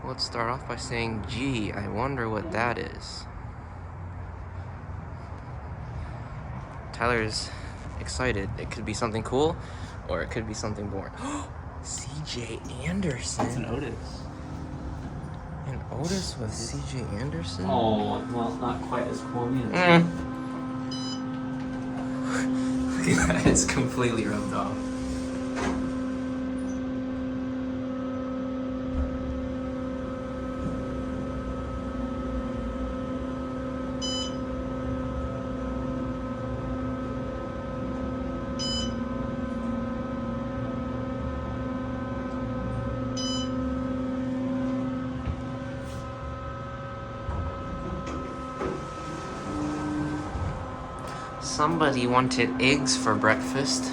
Let's start off by saying, gee, I wonder what that is. Tyler's excited. It could be something cool, or it could be something boring. C.J. Anderson. It's an Otis. An Otis with C.J. Anderson? Oh, well, not quite as cool as Look at that, it's completely rubbed off. Somebody wanted eggs for breakfast.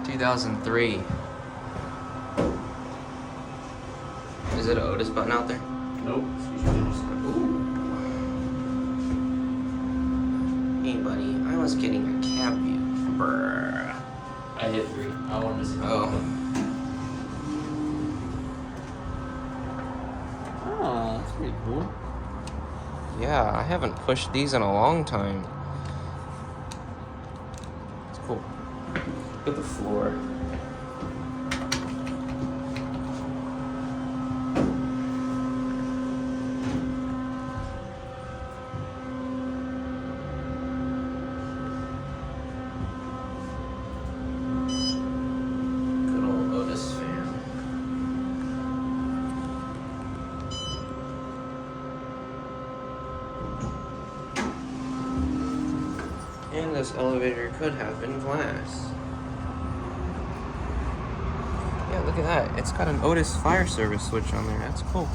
(2003). Is it an Otis button out there? Nope. Hey buddy, I was getting a cab view. Brr. I hit 3. I wanted to see that. Oh. Ah, that's pretty cool. Yeah, I haven't pushed these in a long time. It's cool. Look at the floor. Good old Otis fan. And this elevator could have been glass. Yeah, look at that. It's got an Otis fire service switch on there. That's cool.